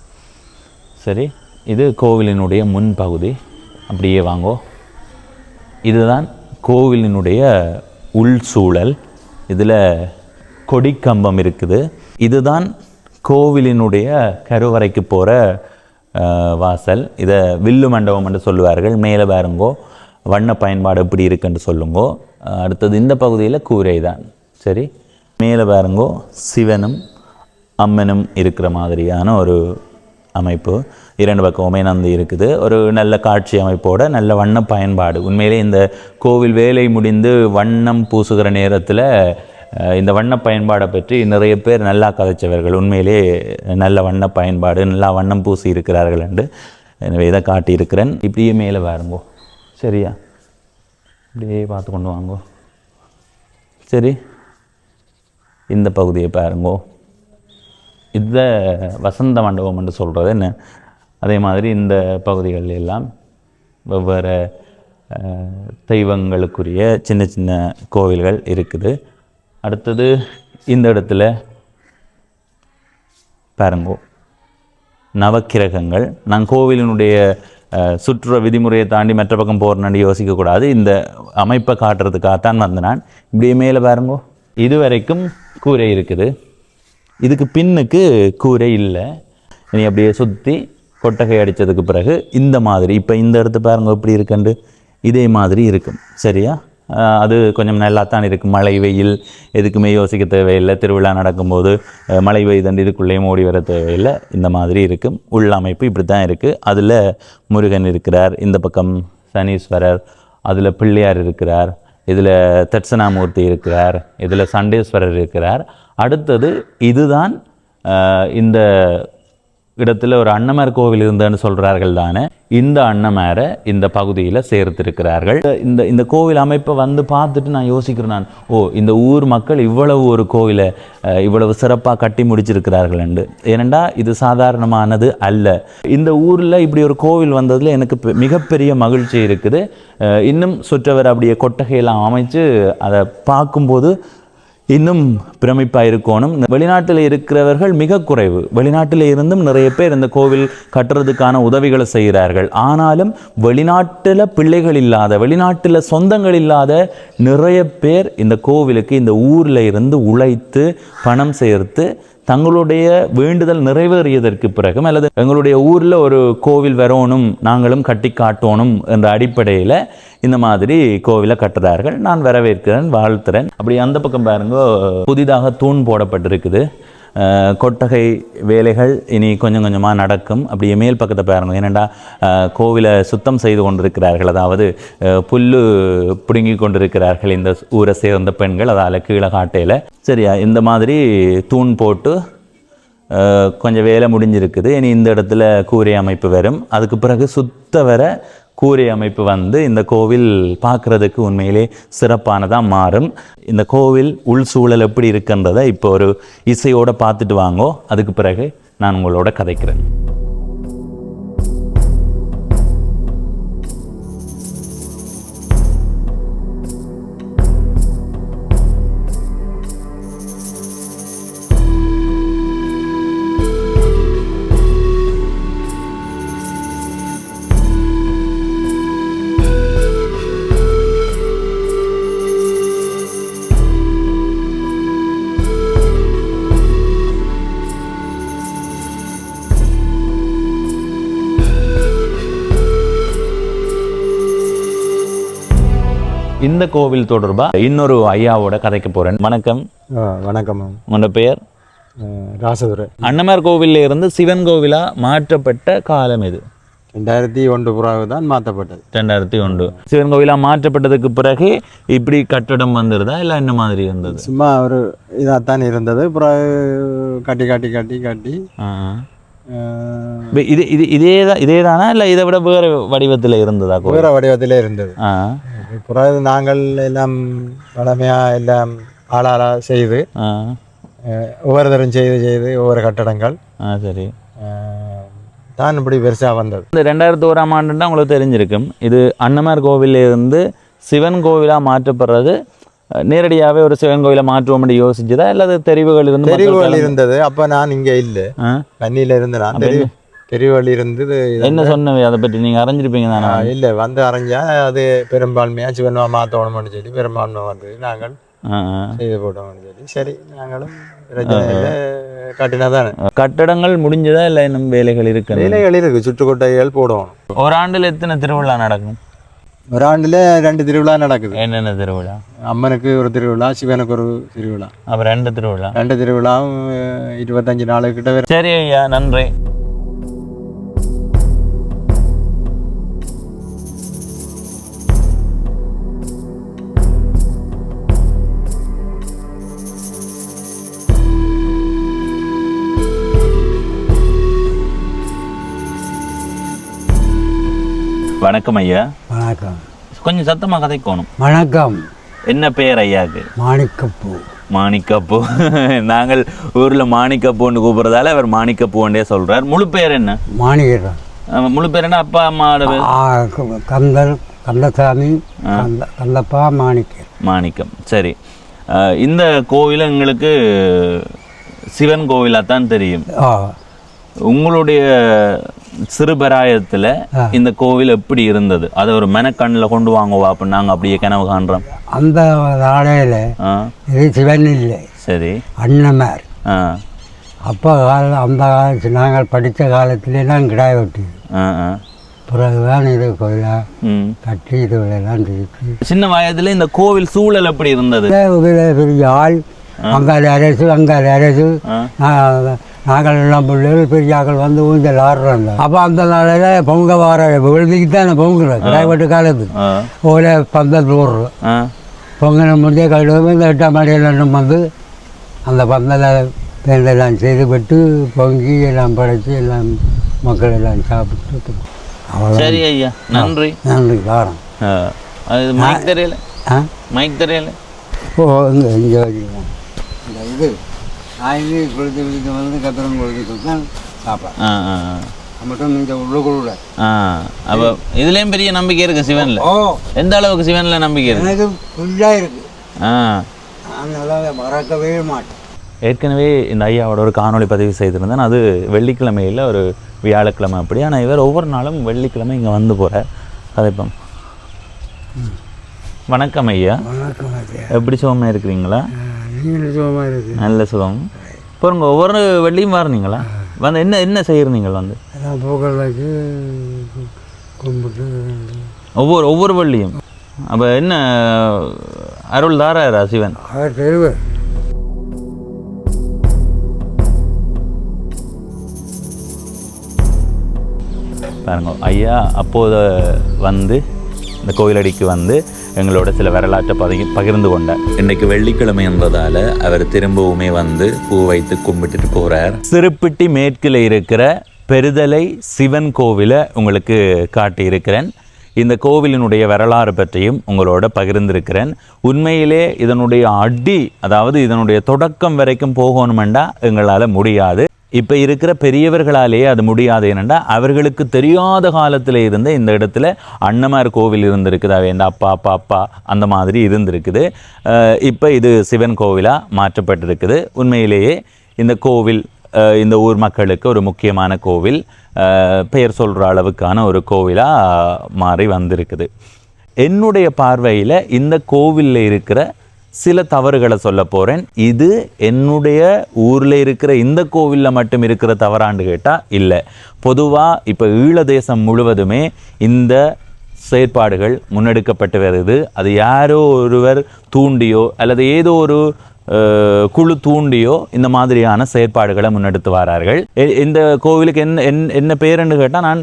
Speaker 1: சரி, இது கோவிலினுடைய முன் பகுதி. அப்படியே வாங்கோ. இதுதான் கோவிலினுடைய உள் சூழல். இதில் கொடிக்கம்பம் இருக்குது. இதுதான் கோவிலினுடைய கருவறைக்கு போகிற வாசல். இதை வில்லு மண்டபம் என்று சொல்லுவார்கள். மேலே பாருங்கோ, வண்ண பயன்பாடு எப்படி இருக்குன்னு சொல்லுங்கோ. அடுத்தது இந்த பகுதியில் கூரை தான். சரி, மேலே பாருங்கோ, சிவனும் அம்மனும் இருக்கிற மாதிரியான ஒரு அமைப்பு. 2 பக்கமுமே நந்தி இருக்குது. ஒரு நல்ல காட்சி அமைப்போட நல்ல வண்ண பயன்பாடு. உண்மையிலே இந்த கோவில் வேலை முடிந்து வண்ணம் பூசுகிற நேரத்தில் இந்த வண்ண பயன்பாடை பற்றி நிறைய பேர் நல்லா கதைச்சவர்கள். உண்மையிலே நல்ல வண்ண பயன்பாடு, நல்லா வண்ணம் பூசி இருக்கிறார்கள் என்று எனவே இதை காட்டியிருக்கிறேன். இப்படியே மேலே வாருங்கோ. சரியா? இப்படியே பார்த்து கொண்டு வாங்கோ. சரி, இந்த பகுதியை பாருங்கோ. இந்த வசந்த மண்டபம் என்று சொல்கிறது என்ன. அதே மாதிரி இந்த பகுதிகளில் எல்லாம் வெவ்வேறு தெய்வங்களுக்குரிய சின்ன சின்ன கோவில்கள் இருக்குது. அடுத்தது இந்த இடத்துல பாருங்கோ, நவக்கிரகங்கள். நான் கோவிலினுடைய சுற்றுற விதிமுறையை தாண்டி மற்ற பக்கம் போகிறேன்னு யோசிக்கக்கூடாது. இந்த அமைப்பை காட்டுறதுக்காகத்தான் வந்து நான். இப்படியே மேலே பாருங்கோ, இது வரைக்கும் கூரை இருக்குது. இதுக்கு பின்னுக்கு கூரை இல்லை. இனி அப்படியே சுற்றி கொட்டகை அடித்ததுக்கு பிறகு இந்த மாதிரி இப்போ இந்த இடத்து பாருங்க எப்படி இருக்குண்டு இதே மாதிரி இருக்கும். சரியா? அது கொஞ்சம் நல்லாத்தான் இருக்குது. மழை வெயில் எதுக்குமே யோசிக்க தேவையில்லை. திருவிழா நடக்கும்போது மழை பெய்தண்டு இதுக்குள்ளேயும் ஓடி வர தேவையில்லை. இந்த மாதிரி இருக்கும். உள்ள அமைப்பு இப்படி தான் இருக்குது. அதில் முருகன் இருக்கிறார், இந்த பக்கம் சனீஸ்வரர், அதில் பிள்ளையார் இருக்கிறார், இதில் தட்சணாமூர்த்தி இருக்கிறார், இதில் சண்டேஸ்வரர் இருக்கிறார். அடுத்தது இதுதான் இந்த இடத்துல ஒரு அன்னமார் கோவில் இருந்ததுன்னு சொல்கிறார்கள் தானே. இந்த அன்னமாரை இந்த பகுதியில் சேர்த்திருக்கிறார்கள். இந்த கோவில் அமைப்பை வந்து பார்த்துட்டு நான் யோசிக்கிறேன், இந்த ஊர் மக்கள் இவ்வளவு ஒரு கோவிலை இவ்வளவு சிறப்பாக கட்டி முடிச்சிருக்கிறார்கள் என்று. ஏனெண்டா இது சாதாரணமானது அல்ல. இந்த ஊரில் இப்படி ஒரு கோவில் வந்ததில் எனக்கு மிகப்பெரிய மகிழ்ச்சி இருக்குது. இன்னும் சுற்றவர் அப்படியே கொட்டகையெல்லாம் அமைச்சு அதை பார்க்கும்போது இன்னும் பிரமிப்பாக இருக்கணும். வெளிநாட்டில் இருக்கிறவர்கள் மிக குறைவு. வெளிநாட்டில் இருந்தும் நிறைய பேர் இந்த கோவில் கட்டுறதுக்கான உதவிகளை செய்கிறார்கள். ஆனாலும் வெளிநாட்டில் பிள்ளைகள் இல்லாத, வெளிநாட்டில் சொந்தங்கள் இல்லாத நிறைய பேர் இந்த கோவிலுக்கு இந்த ஊரில் இருந்து உழைத்து பணம் சேர்த்து தங்களுடைய வேண்டுதல் நிறைவேறியதற்கு பிறகும் அல்லது எங்களுடைய ஊரில் ஒரு கோவில் வரணும், நாங்களும் கட்டி காட்டணும் என்ற அடிப்படையில் இந்த மாதிரி கோவிலை கட்டுறார்கள். நான் வரவேற்கிறேன், வாழ்த்துறேன். அப்படி அந்த பக்கம் பாருங்க, புதிதாக தூண் போடப்பட்டிருக்குது. கொட்டகை வேலைகள் இனி கொஞ்சம் கொஞ்சமாக நடக்கும். அப்படியே மேல் பக்கத்தை பாருங்க. ஏனெண்டா கோவிலை சுத்தம் செய்து கொண்டிருக்கிறார்கள். அதாவது புல்லு பிடுங்கி கொண்டிருக்கிறார்கள் இந்த ஊரை சேர்ந்த பெண்கள். அதால் கீழே காட்டையில். சரியா? இந்த மாதிரி தூண் போட்டு கொஞ்சம் வேலை முடிஞ்சிருக்குது. இனி இந்த இடத்துல கூரை அமைப்பு வரும். அதுக்கு பிறகு சுத்த வர கூரை அமைப்பு வந்து இந்த கோவில் பார்க்குறதுக்கு உண்மையிலே சிறப்பானதாக மாறும். இந்த கோவில் உள் சூழல் எப்படி இருக்குன்றதை இப்போ ஒரு இசையோடு பார்த்துட்டு வாங்கோ. அதுக்கு பிறகு நான் உங்களோட கதைக்கிறேன். இந்த கோவில் தொடர்பாக இன்னொரு ஐயாவோட கதைக்க போகிறேன். வணக்கம்.
Speaker 3: வணக்கம்.
Speaker 1: உங்களோட பெயர்?
Speaker 3: ராசதுரை.
Speaker 1: அன்னமார் கோவிலில் இருந்து சிவன் கோவிலாக மாற்றப்பட்ட காலம் இது?
Speaker 3: 2001 பிறகு தான் மாற்றப்பட்டது.
Speaker 1: 2001 சிவன் கோவிலாக மாற்றப்பட்டதுக்கு பிறகு இப்படி கட்டடம் வந்துருதா இல்லை என்ன மாதிரி இருந்தது?
Speaker 3: சும்மா ஒரு இதாகத்தான் இருந்தது. பிறகு கட்டி கட்டி கட்டி கட்டி
Speaker 1: இது இது இதே தானா இல்லை இதை விட வேறு வடிவத்தில் இருந்ததா?
Speaker 3: வேறு வடிவத்தில் இருந்தது. பிறகு நாங்கள் எல்லாம் வளமையாக எல்லாம் ஆளாளாக செய்து ஒவ்வொருத்தரும் செய்து செய்து ஒவ்வொரு கட்டடங்கள்
Speaker 1: சரி
Speaker 3: தான் இப்படி பெருசாக வந்தது.
Speaker 1: இந்த 2001ஆம் ஆண்டுன்னா உங்களுக்கு தெரிஞ்சிருக்கும். இது அன்னமார் கோவிலிருந்து சிவன் கோவிலாக மாற்றப்படுறது நேரடியாகவே ஒரு சிவன் கோவிலை மாற்றுவோம் யோசிச்சுதா இல்லை தெரிவுகள்
Speaker 3: இருந்தது? அப்போ நான் இங்கே இல்லை, கண்ணியில் இருந்து நான் தெரிவுகள் இருந்தது.
Speaker 1: என்ன சொன்னவே அதை பற்றி நீங்கள் அறிஞ்சிருப்பீங்க தானே?
Speaker 3: இல்லை, வந்து அறிஞ்சா அது பெரும்பான்மையாக சிவன்மா மாற்றணும்னு சொல்லி பெரும்பான்மை வந்து நாங்கள் செய்து போட்டோம்னு சொல்லி சரி நாங்களும் கட்டினாதானே.
Speaker 1: கட்டடங்கள் முடிஞ்சதா இல்லை இன்னும் வேலைகள் இருக்கு?
Speaker 3: வேலைகள் இருக்கு, சுற்றுக்கொட்டைகள் போடணும்.
Speaker 1: ஒரு ஆண்டில் எத்தனை திருவிழா நடக்கும்?
Speaker 3: ஒரு ஆண்டில் 2 திருவிழா நடக்குது.
Speaker 1: என்னென்ன திருவிழா?
Speaker 3: அம்மனுக்கு ஒரு திருவிழா, சிவனுக்கு ஒரு திருவிழா.
Speaker 1: அப்புறம் 2 திருவிழா.
Speaker 3: 2 திருவிழாவும் 25 நாளுக்கிட்ட வரும்.
Speaker 1: சரி ஐயா, நன்றி. வணக்கம் ஐயா.
Speaker 2: வணக்கம்.
Speaker 1: கொஞ்சம் சத்தமாக கதைக்கணும்.
Speaker 2: வணக்கம்.
Speaker 1: என்ன பெயர் ஐயாவுக்கு?
Speaker 2: மாணிக்கப்பூ.
Speaker 1: மாணிக்கப்பூ. நாங்கள் ஊரில் மாணிக்கப்பூன்னு கூப்பிட்றதால அவர் மாணிக்கப்பூண்டே சொல்கிறார். முழு பேர் என்ன?
Speaker 2: மாணிக்கிறேன்.
Speaker 1: முழு பேர் என்ன? அப்பா அம்மாவோட
Speaker 2: கந்தர், கந்தசாமி, கந்தப்பா, மாணிக்கம்.
Speaker 1: மாணிக்கம். சரி. இந்த கோவில் எங்களுக்கு சிவன் கோவிலாக தான் தெரியும். உங்களுடைய சிறுபராயத்தில் இந்த கோவில் எப்படி இருந்தது? அதை ஒரு மெனக்கண்ணில் கொண்டு வாங்குவா அப்போ நாங்கள் அப்படியே கனவு காண்றோம்.
Speaker 2: அந்த நாளையில் இது சிவன் இல்லை, சரி அன்னமார். அப்போ அந்த காலத்து நாங்கள் படித்த காலத்திலாம் கிடாய் வெட்டி பிறகுதான் இது கோயிலாக கட்டி இதுவெல்லாம் திருப்பி.
Speaker 1: சின்ன வயதில் இந்த கோவில் சூழல் எப்படி இருந்தது?
Speaker 2: பெரிய ஆள், அங்காளி அரசு, அங்காளி அரசு, நாங்கள் எல்லாம் பிள்ளைகள் பெரியாக்கள் வந்து ஊஞ்சல் ஆடுறாங்க. அப்போ அந்த நாளையில் பொங்க வார விழுதிக்கு தான் பொங்குறோம். கிடாய்பட்டு காலத்துக்கு ஓலை பந்தல் போடுறோம். பொங்கலை முடிஞ்ச கழுவு இந்த 8ஆம் மாடியில் வந்து அந்த பந்தலை பேண்டெல்லாம் செய்து விட்டு பொங்கி எல்லாம் படைச்சி எல்லாம் மக்கள் எல்லாம் சாப்பிட்டு.
Speaker 1: சரி ஐயா, நன்றி.
Speaker 2: நன்றி. வாரம்.
Speaker 1: அது மைக் தெரியல. மைக் தெரியல.
Speaker 2: இங்கே வச்சுக்கலாம். இந்த இது நாய்க்கு கொளுத்து விழுந்து வந்து கத்திரம் கொளுத்து தான் சாப்பாடு மட்டும் இந்த உள்ளுக்குள்ள.
Speaker 1: அப்போ இதுலேயும் பெரிய நம்பிக்கை இருக்குது சிவனில். எந்த அளவுக்கு சிவனில் நம்பிக்கை இருக்குது?
Speaker 2: எனக்கு ஃபுல்லாக இருக்குது. அதனால மறக்கவே மாட்டேன்.
Speaker 1: ஏற்கனவே இந்த ஐயாவோட ஒரு காணொளி பதிவு செய்திருந்தேன். அது வெள்ளிக்கிழமையில் ஒரு வியாழக்கிழமை அப்படி. ஆனால் இவர் ஒவ்வொரு நாளும் வெள்ளிக்கிழமை இங்கே வந்து போகிறார். கதைப்போம். வணக்கம் ஐயா.
Speaker 2: வணக்கம் ஐயா.
Speaker 1: எப்படி சுகமாக இருக்கிறீங்களா?
Speaker 2: சுகமாக இருக்கு.
Speaker 1: நல்ல சுகம். பாருங்க, ஒவ்வொரு வெள்ளியும் வரீங்களா? வந்து என்ன என்ன செய்கிறீங்க? வந்து
Speaker 2: பூக்கள் வச்சு கும்பிட்டு
Speaker 1: ஒவ்வொரு வெள்ளியும். அப்போ என்ன அருள் தாராரா சிவன்?
Speaker 2: அவர் தெரிவர்.
Speaker 1: பாருங்க ஐயா அப்போது வந்து இந்த கோயிலடிக்கு வந்து எங்களோட சில வரலாற்றை பகிர்ந்து கொண்டார். இன்றைக்கு வெள்ளிக்கிழமை என்பதால் அவர் திரும்பவுமே வந்து பூ வைத்து கும்பிட்டுட்டு போகிறார். சிறுப்பிட்டி மேற்கில் இருக்கிற பெருதலை சிவன் கோவிலை உங்களுக்கு காட்டியிருக்கிறேன். இந்த கோவிலினுடைய வரலாறு பற்றியும் உங்களோட பகிர்ந்திருக்கிறேன். உண்மையிலே இதனுடைய அதாவது இதனுடைய தொடக்கம் வரைக்கும் போகணுமெண்டா எங்களால் முடியாது. இப்போ இருக்கிற பெரியவர்களாலேயே அது முடியாது. ஏனெண்டா அவர்களுக்கு தெரியாத காலத்தில் இருந்த இந்த இடத்துல அன்னமார் கோவில் இருந்திருக்குது. அவை இந்த அப்பா அந்த மாதிரி இருந்திருக்குது. இப்போ இது சிவன் கோவிலாக மாற்றப்பட்டிருக்குது. உண்மையிலேயே இந்த கோவில் இந்த ஊர் மக்களுக்கு ஒரு முக்கியமான கோவில், பெயர் சொல்கிற அளவுக்கான ஒரு கோவிலாக மாறி வந்திருக்குது. என்னுடைய பார்வையில் இந்த கோவிலில் இருக்கிற சில தவறுகளை சொல்ல போகிறேன். இது என்னுடைய ஊரில் இருக்கிற இந்த கோவிலில் மட்டும் இருக்கிற தவறாண்டு கேட்டால் இல்லை. பொதுவாக இப்போ ஈழதேசம் முழுவதுமே இந்த செயற்பாடுகள் முன்னெடுக்கப்பட்டு வருது. அது யாரோ ஒருவர் தூண்டியோ அல்லது ஏதோ ஒரு குழு தூண்டியோ இந்த மாதிரியான செயற்பாடுகளை முன்னெடுத்து வரார்கள். இந்த கோவிலுக்கு என்ன பேருன்னு கேட்டால் நான்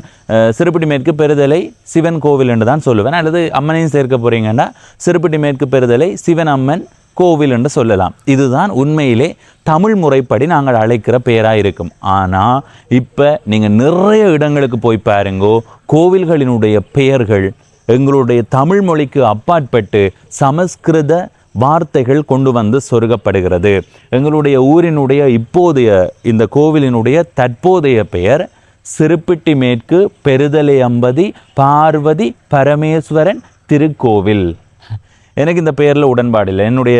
Speaker 1: சிறுப்பிட்டி மேற்கு பெருதலை சிவன் கோவில் என்று தான் சொல்லுவேன். அல்லது அம்மனையும் சேர்க்க போகிறீங்கன்னா சிறுப்பிட்டி மேற்கு பெருதலை சிவன் அம்மன் கோவில் என்று சொல்லலாம். இதுதான் உண்மையிலே தமிழ் முறைப்படி நாங்கள் அழைக்கிற பெயராக இருக்கும். ஆனால் இப்போ நீங்கள் நிறைய இடங்களுக்கு போய் பாருங்கோ, கோவில்களினுடைய பெயர்கள் எங்களுடைய தமிழ் மொழிக்கு அப்பாற்பட்டு சமஸ்கிருத வார்த்தைகள் கொண்டு வந்து சொருகப்படுகிறது. எங்களுடைய ஊரினுடைய இப்போதைய இந்த கோவிலினுடைய தற்போதைய பெயர் சிறுப்பிட்டி மேற்கு பெருதலை அம்பதி பார்வதி பரமேஸ்வரன் திருக்கோவில். எனக்கு இந்த பெயரில் உடன்பாடு இல்லை. என்னுடைய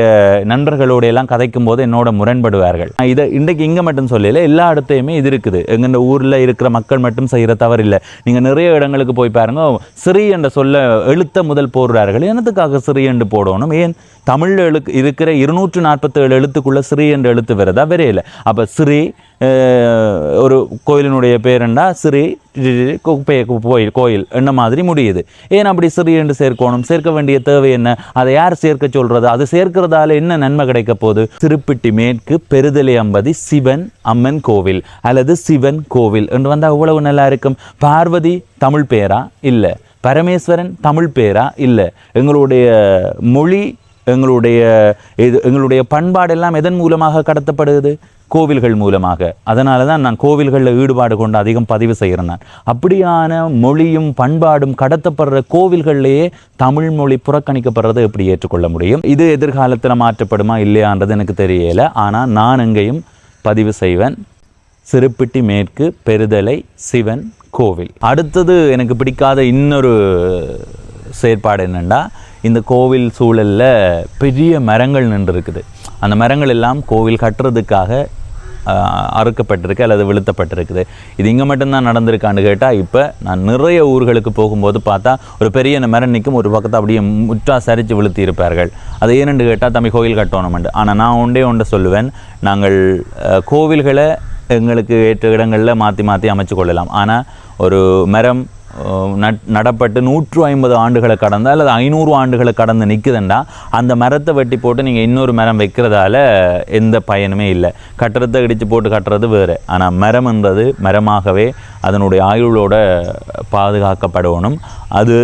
Speaker 1: நண்பர்களோட எல்லாம் கதைக்கும் போது என்னோட முரண்படுவார்கள். இதை இன்றைக்கு இங்கே மட்டும் சொல்லல, எல்லா இடத்தையுமே இது இருக்குது. எங்கள் ஊரில் இருக்கிற மக்கள் மட்டும் செய்கிற தவறு இல்லை. நீங்கள் நிறைய இடங்களுக்கு போய் பாருங்க, சிறி என்ற சொல்ல எழுத்த முதல் போடுறார்கள். என்னத்துக்காக சிறி என்று போடணும்? ஏன் தமிழில் இருக்கிற 247 எழுத்துக்குள்ளே சிறி என்ற எழுத்து வருதா? வரையில. அப்போ சிறி ஒரு கோயிலினுடைய பேருண்டா சிறி கோயில் என்ன மாதிரி முடியுது. ஏன் அப்படி சிறி என்று சேர்க்கணும்? சேர்க்க வேண்டிய தேவை என்ன? அதை யார் சேர்க்க சொல்றது? அது சேர்க்கிறதால என்ன நன்மை கிடைக்க போகுது? சிறுப்பிட்டி மேற்கு பெருதலை அம்பதி சிவன் அம்மன் கோவில் அல்லது சிவன் கோவில் என்று வந்தால் அவ்வளவு நல்லா இருக்கும். பார்வதி தமிழ் பேரா? இல்லை. பரமேஸ்வரன் தமிழ் பேரா? இல்லை. எங்களுடைய மொழி எங்களுடைய பண்பாடெல்லாம் எதன் மூலமாக கடத்தப்படுது? கோவில்கள் மூலமாக. அதனால தான் நான் கோவில்களில் ஈடுபாடு கொண்டு அதிகம் பதிவு செய்கிறேன். நான் அப்படியான மொழியும் பண்பாடும் கடத்தப்படுற கோவில்கள்லேயே தமிழ் மொழி புறக்கணிக்கப்படுறதை எப்படி ஏற்றுக்கொள்ள முடியும்? இது எதிர்காலத்தில் மாற்றப்படுமா இல்லையான்றது எனக்கு தெரியலை. ஆனால் நான் எங்கேயும் பதிவு செய்வேன் சிறுப்பிட்டி மேற்கு பெருதலை சிவன் கோவில். அடுத்தது எனக்கு பிடிக்காத இன்னொரு செயற்பாடு என்னென்னா, இந்த கோவில் சூழலில் பெரிய மரங்கள் நின்று இருக்குது. அந்த மரங்கள் எல்லாம் கோவில் கட்டுறதுக்காக அறுக்கப்பட்டிருக்கு அல்லது விழுத்தப்பட்டிருக்குது. இது இங்கே மட்டும்தான் நடந்திருக்கான்னு கேட்டால், இப்போ நான் நிறைய ஊர்களுக்கு போகும்போது பார்த்தா ஒரு பெரிய மரம் நிற்கும், ஒரு பக்கத்தை அப்படியே முற்றா சரித்து விழுத்தி இருப்பார்கள். அது ஏனென்று கேட்டால் தம்பி கோவில் கட்டணுமெண்டு. ஆனால் நான் ஒன்றே சொல்லுவேன், நாங்கள் கோவில்களை எங்களுக்கு ஏற்ற இடங்களில் மாற்றி அமைச்சு கொள்ளலாம். ஆனால் ஒரு மரம் நடப்பட்டு 150 ஆண்டுகளை கடந்து அல்லது 500 ஆண்டுகளை கடந்து நிற்குதுண்டா, அந்த மரத்தை வெட்டி போட்டு நீங்கள் இன்னொரு மரம் வைக்கிறதால எந்த பயனுமே இல்லை. கட்டுறதை இடித்து போட்டு கட்டுறது வேறு. ஆனால் மரம் என்பது மரமாகவே அதனுடைய ஆயுளோட பாதுகாக்கப்படணும். அது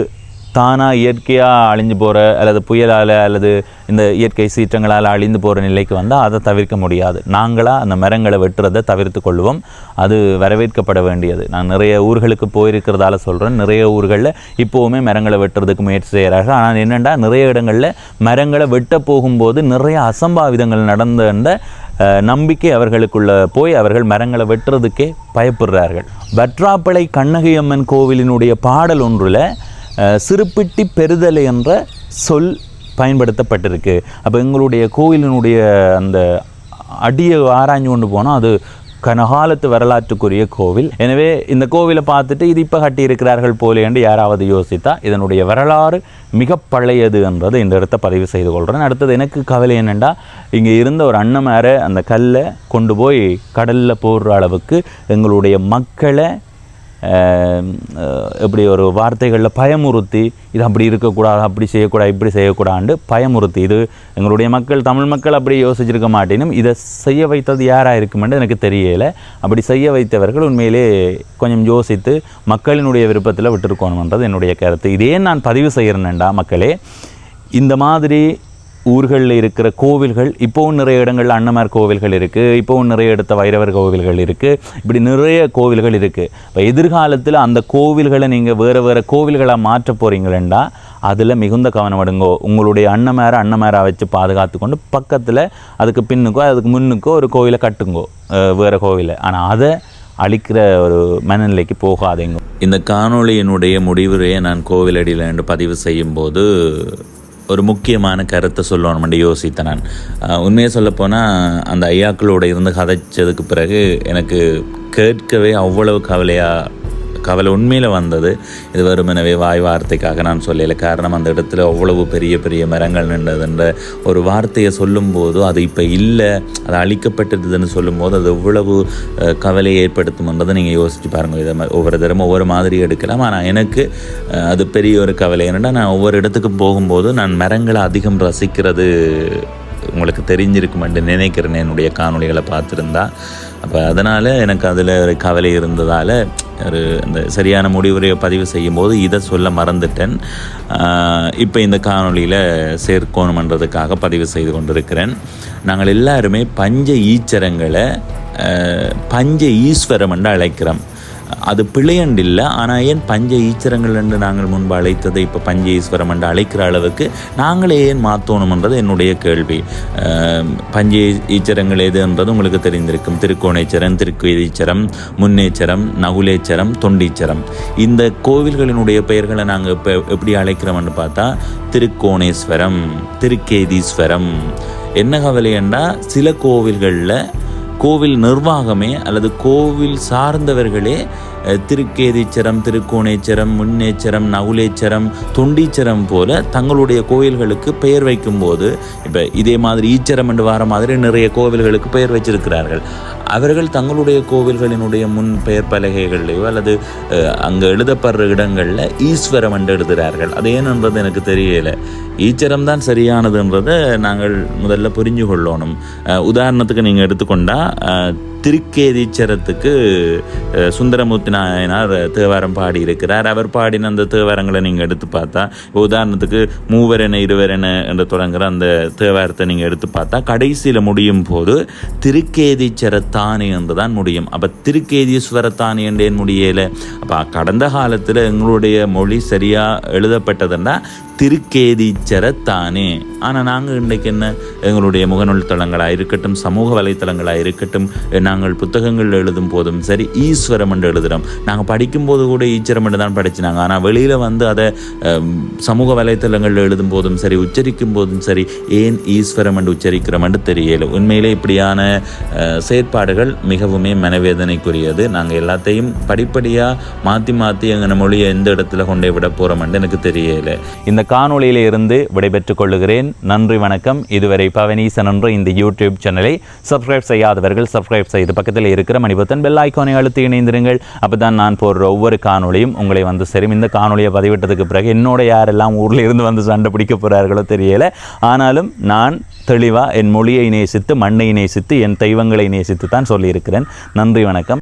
Speaker 1: தானாக இயற்கையாக அழிஞ்சு போகிற அல்லது புயலால் அல்லது இந்த இயற்கை சீற்றங்களால் அழிந்து போகிற நிலைக்கு வந்தால் அதை தவிர்க்க முடியாது. நாங்களாக அந்த மரங்களை வெட்டுறதை தவிர்த்து கொள்வோம். அது வரவேற்கப்பட வேண்டியது. நான் நிறைய ஊர்களுக்கு போயிருக்கிறதால சொல்கிறேன், நிறைய ஊர்களில் இப்போவுமே மரங்களை வெட்டுறதுக்கு முயற்சி செய்கிறார்கள். ஆனால் என்னென்னா, நிறைய இடங்களில் மரங்களை வெட்ட போகும்போது நிறைய அசம்பாவிதங்கள் நடந்த நம்பிக்கை அவர்களுக்குள்ள போய் அவர்கள் மரங்களை வெட்டுறதுக்கே பயப்படுறார்கள். வற்றாப்பளை கண்ணகியம்மன் கோவிலினுடைய பாடல் ஒன்றில் சிறுப்பிட்டி பெருதலை என்ற சொல் பயன்படுத்தப்பட்டிருக்கு. அப்போ எங்களுடைய கோவிலினுடைய அந்த அடியை ஆராய்ஞ்சு கொண்டு போனால் அது கனகாலத்து வரலாற்றுக்குரிய கோவில். எனவே இந்த கோவிலை பார்த்துட்டு இது இப்போ கட்டியிருக்கிறார்கள் போலே என்று யாராவது யோசித்தா, இதனுடைய வரலாறு மிக பழையது என்றது இந்த இடத்தை பதிவு செய்து கொள்கிறேன். அடுத்தது எனக்கு கவலை என்னென்னா, இங்கே இருந்த ஒரு அன்னமேற அந்த கல்லை கொண்டு போய் கடலில் போடுற அளவுக்கு எங்களுடைய மக்களை இப்படி ஒரு வார்த்தைகளில் பயமுறுத்தி, இது அப்படி இருக்கக்கூடாது, அப்படி செய்யக்கூடாது, இப்படி செய்யக்கூடாது பயமுறுத்தி, இது எங்களுடைய மக்கள் தமிழ் மக்கள் அப்படி யோசிச்சிருக்க மாட்டேனும். இதை செய்ய வைத்தது யாராக இருக்குமென்று எனக்கு தெரியலை. அப்படி செய்ய வைத்தவர்கள் உண்மையிலே கொஞ்சம் யோசித்து மக்களினுடைய விருப்பத்தில் விட்டுருக்கணுன்றது என்னுடைய கருத்து. இதே நான் பதிவு செய்கிறேன்டா மக்களே, இந்த மாதிரி ஊர்களில் இருக்கிற கோவில்கள் இப்போவும் நிறைய இடங்களில் அன்னமார் கோவில்கள் இருக்குது, இப்போவும் நிறைய இடத்த வைரவர் கோவில்கள் இருக்குது, இப்படி நிறைய கோவில்கள் இருக்குது. இப்போ எதிர்காலத்தில் அந்த கோவில்களை நீங்கள் வேறு வேறு கோவில்களாக மாற்ற போகிறீங்களா, அதில் மிகுந்த கவனம் எடுங்கோ. உங்களுடைய அன்னமேரை வச்சு பாதுகாத்து கொண்டு பக்கத்தில் அதுக்கு பின்னுக்கோ அதுக்கு முன்னுக்கோ ஒரு கோவிலை கட்டுங்கோ, வேறு கோவிலை. ஆனால் அதை அழிக்கிற ஒரு மனநிலைக்கு போகாதீங்க. இந்த காணொளியினுடைய முடிவுரையை நான் கோவிலடியில் என்று பதிவு செய்யும்போது ஒரு முக்கியமான கருத்தை சொல்லணும்னு யோசித்தேன் நான். உண்மையை சொல்லப்போனால் அந்த ஐயாக்களோடு இருந்து கதைச்சதுக்கு பிறகு எனக்கு கேட்கவே அவ்வளவு கவலை உண்மையில் வந்தது. இது வெறுமெனவே வாய் வார்த்தைக்காக நான் சொல்லலை. காரணம், அந்த இடத்துல அவ்வளவு பெரிய பெரிய மரங்கள் நின்றதுன்ற ஒரு வார்த்தையை சொல்லும்போது அது இப்போ இல்லை, அது அழிக்கப்பட்டதுன்னு சொல்லும்போது அது எவ்வளவு கவலையை ஏற்படுத்தும்ன்றதை நீங்கள் யோசிச்சு பாருங்கள். இதை ஒவ்வொரு தரமும் ஒவ்வொரு மாதிரி எடுக்கலாம். ஆனால் எனக்கு அது பெரிய ஒரு கவலை. என்னென்னா, நான் ஒவ்வொரு இடத்துக்கு போகும்போது நான் மரங்களை அதிகம் ரசிக்கிறது உங்களுக்கு தெரிஞ்சிருக்கும் என்று நினைக்கிறேன், என்னுடைய காணொளிகளை பார்த்துருந்தா. அப்போ அதனால் எனக்கு அதில் ஒரு கவலை இருந்ததால் அந்த சரியான முடிவுரையை பதிவு செய்யும்போது இதை சொல்ல மறந்துட்டேன். இப்போ இந்த காணொளியில் சேர்க்கணுமன்றதுக்காக பதிவு செய்து கொண்டிருக்கிறேன். நாங்கள் எல்லாருமே பஞ்ச ஈச்சரங்களை பஞ்ச ஈஸ்வரம் என்று அழைக்கிறோம். அது பிழையண்டு இல்லை. ஆனால் ஏன் பஞ்ச ஈச்சரங்கள் என்று நாங்கள் முன்பு அழைத்ததை இப்போ பஞ்ச ஈஸ்வரம் என்று அழைக்கிற அளவுக்கு நாங்களே ஏன் மாற்றணுமன்றது என்னுடைய கேள்வி. பஞ்ச ஈச்சரங்கள் எதுன்றது உங்களுக்கு தெரிந்திருக்கும். திருக்கோணேச்சரம், திருக்கேதீச்சரம், முன்னேச்சரம், நகுலேச்சரம், தொண்டீச்சரம். இந்த கோவில்களினுடைய பெயர்களை நாங்கள் இப்போ எப்படி அழைக்கிறோம்னு பார்த்தா திருக்கோணேஸ்வரம், திருக்கேதீஸ்வரம். என்ன கவலையண்டா, சில கோவில்களில் கோவில் நிர்வாகமே அல்லது கோவில் சார்ந்தவர்களே திருக்கேதீச்சரம், திருக்கோணேச்சரம், முன்னேச்சரம், நகுலேச்சரம், தொண்டீச்சரம் போல தங்களுடைய கோயில்களுக்கு பெயர் வைக்கும்போது இப்போ இதே மாதிரி ஈச்சரம் என்று வர மாதிரி நிறைய கோவில்களுக்கு பெயர் வச்சிருக்கிறார்கள். அவர்கள் தங்களுடைய கோவில்களினுடைய முன் பெயர் பலகைகள்லையோ அல்லது அங்கே எழுதப்படுற இடங்களில் ஈஸ்வரம் என்று எழுதுகிறார்கள். அது ஏனென்றது எனக்கு தெரியலை. ஈச்சரம் தான் சரியானதுன்றதை நாங்கள் முதல்ல புரிஞ்சு கொள்ளணும். உதாரணத்துக்கு நீங்கள் எடுத்துக்கொண்டால் திருக்கேதீச்சரத்துக்கு சுந்தரமூர்த்தி நாயனார் தேவாரம் பாடி இருக்கிறார். அவர் பாடின அந்த தேவாரங்களை நீங்கள் எடுத்து பார்த்தா, உதாரணத்துக்கு மூவரென இருவரென என்று தொடங்குகிற அந்த தேவாரத்தை நீங்கள் எடுத்து பார்த்தா கடைசியில் முடியும் போது திருக்கேதீச்சரத்தானே என்று தான் முடியும். அப்போ திருக்கேதீஸ்வரத்தானே என்றேன் முடியலை. அப்போ கடந்த காலத்தில் எங்களுடைய மொழி சரியாக எழுதப்பட்டதுன்னா திருக்கேதீச்சரத்தானே. ஆனால் நாங்கள் இன்றைக்கு என்ன, எங்களுடைய முகநூல் தளங்களாக இருக்கட்டும், சமூக வலைத்தளங்களாக இருக்கட்டும், நாங்கள் புத்தகங்கள் எழுதும் போதும் சரி ஈஸ்வரம் என்று எழுதுகிறோம். நாங்கள் படிக்கும்போது கூட ஈச்சரம் என்று தான் படிச்சினாங்க. ஆனால் வெளியில் வந்து அதை சமூக வலைத்தளங்களில் எழுதும் போதும் சரி, உச்சரிக்கும் போதும் சரி, ஏன் ஈஸ்வரம் என்று உச்சரிக்கிறோம் என்று தெரியலை. உண்மையிலே இப்படியான செயற்பாடுகள் மிகவுமே மனவேதனைக்குரியது. நாங்கள் எல்லாத்தையும் படிப்படியாக மாற்றி எங்கள் மொழியை எந்த இடத்துல கொண்டே விட போகிறோம் என்று எனக்கு தெரியலை. இந்த காணொளியில இருந்து விடைபெற்றுக் கொள்ளுகிறேன். நன்றி, வணக்கம். இதுவரை பவனீசன் என்ற இந்த யூடியூப் சேனலை சப்ஸ்கிரைப் செய்யாதவர்கள் சப்ஸ்கிரைப் செய்து பக்கத்தில் இருக்கிற மணிபத்தன் பெல் ஐக்கானை அழுத்தி இணைந்திருங்கள். அப்போதான் நான் போடுற ஒவ்வொரு காணொளியும் உங்களை வந்து சேரும். இந்த காணொளியை பதிவிட்டதுக்கு பிறகு என்னோட யாரெல்லாம் ஊரில் இருந்து வந்து சண்டை பிடிக்க போகிறார்களோ தெரியல. ஆனாலும் நான் தெளிவாக என் மொழியை நேசித்து, மண்ணை நேசித்து, என் தெய்வங்களை நேசித்து தான் சொல்லியிருக்கிறேன். நன்றி, வணக்கம்.